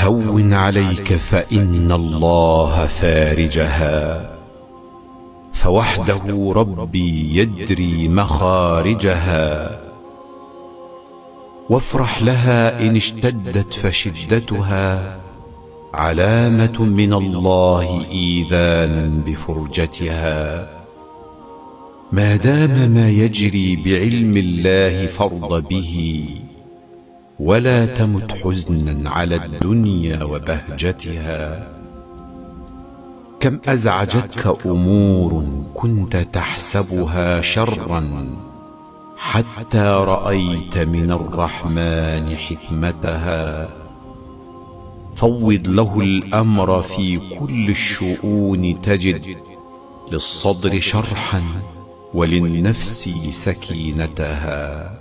هون عليك فإن الله فارجها، فوحده ربي يدري مخارجها. وافرح لها إن اشتدت، فشدتها علامة من الله إيذانا بفرجتها. ما دام ما يجري بعلم الله فارض به، ولا تمت حزنا على الدنيا وبهجتها. كم أزعجتك أمور كنت تحسبها شرا، حتى رأيت من الرحمن حكمتها. فوض له الأمر في كل الشؤون، تجد للصدر شرحا وللنفس سكينتها.